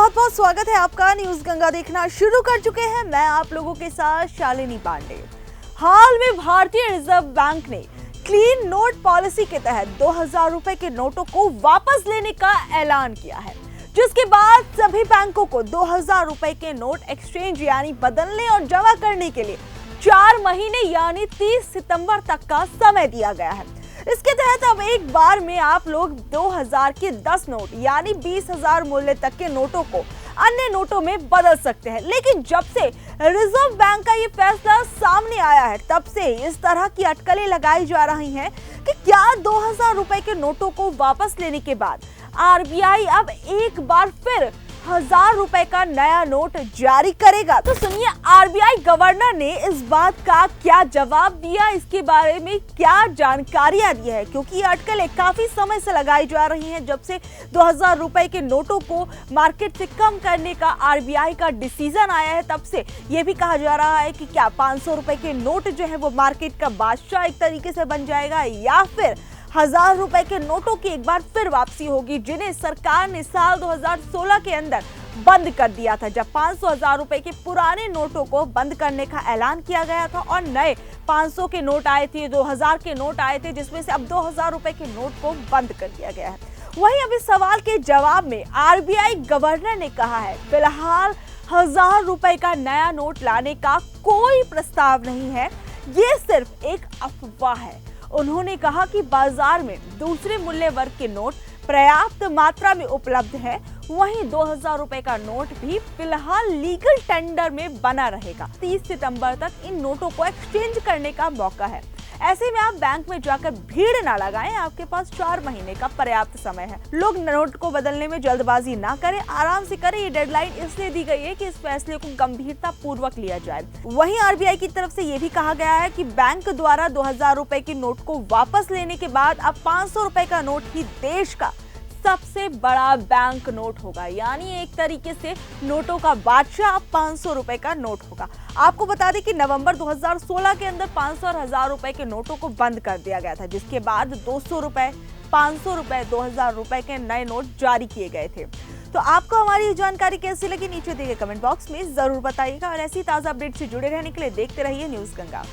बहुत बहुत स्वागत है आपका। न्यूज गंगा देखना शुरू कर चुके हैं। मैं आप लोगों के साथ शालिनी पांडे। हाल में भारतीय रिजर्व बैंक ने क्लीन नोट पॉलिसी के तहत 2000 रुपए के नोटों को वापस लेने का ऐलान किया है, जिसके बाद सभी बैंकों को 2000 रुपए के नोट एक्सचेंज यानी बदलने और जमा करने के लिए 4 महीने यानी 30 सितंबर तक का समय दिया गया है। इसके तहत अब एक बार में आप लोग 2000 के 10 नोट यानी 20,000 मूल्य तक के नोटों को अन्य नोटों में बदल सकते हैं। लेकिन जब से रिजर्व बैंक का ये फैसला सामने आया है, तब से इस तरह की अटकलें लगाई जा रही हैं कि क्या 2000 रुपए के नोटों को वापस लेने के बाद आरबीआई अब एक बार फिर 1000 रुपए का नया नोट जारी करेगा। तो सुनिए आरबीआई गवर्नर ने इस बात का क्या जवाब दिया, इसके बारे में क्या जानकारियां दी है, क्योंकि ये अटकलें काफी समय से लगाई जा रही हैं। जब से 2000 रुपए के नोटों को मार्केट से कम करने का आरबीआई का डिसीजन आया है, तब से ये भी कहा जा रहा है कि क्या 500 रुपए के नोट जो है वो मार्केट का बादशाह एक तरीके से बन जाएगा, या फिर 1000 रुपए के नोटों की एक बार फिर वापसी होगी, जिन्हें सरकार ने साल 2016 के अंदर बंद कर दिया था, जब 500,000 रुपए के पुराने नोटों को बंद करने का ऐलान किया गया था और नए 500 के नोट आए थे, 2000 के नोट आए थे, जिसमें से अब 2000 रुपए के नोट को बंद कर दिया गया है। वहीं अब इस सवाल के जवाब में आरबीआई गवर्नर ने कहा है, फिलहाल 1000 रुपए का नया नोट लाने का कोई प्रस्ताव नहीं है, ये सिर्फ एक अफवाह है। उन्होंने कहा कि बाजार में दूसरे मूल्य वर्ग के नोट पर्याप्त मात्रा में उपलब्ध है, वहीं 2000 रुपए का नोट भी फिलहाल लीगल टेंडर में बना रहेगा। 30 सितंबर तक इन नोटों को एक्सचेंज करने का मौका है। ऐसे में आप बैंक में जाकर भीड़ ना लगाएं, आपके पास 4 महीने का पर्याप्त समय है। लोग नोट को बदलने में जल्दबाजी ना करें, आराम से करें। ये डेडलाइन इसलिए दी गई है कि इस फैसले को गंभीरता पूर्वक लिया जाए। वहीं आरबीआई की तरफ से ये भी कहा गया है कि बैंक द्वारा 2000 रुपए के नोट को वापस लेने के बाद अब 500 रुपए का नोट ही देश का सबसे बड़ा बैंक नोट होगा, यानी एक तरीके से नोटों का बादशाह अब 500 रुपए का नोट होगा। आपको बता दें कि नवंबर 2016 के अंदर 500 और 1000 रुपए के नोटों को बंद कर दिया गया था, जिसके बाद 200 रुपए, 500 रुपए, 2000 रुपए के नए नोट जारी किए गए थे। तो आपको हमारी जानकारी कैसी लगी, नीचे दिए कमेंट बॉक्स में जरूर बताइएगा और ऐसी ताजा अपडेट से जुड़े रहने के लिए देखते रहिए न्यूज गंगा।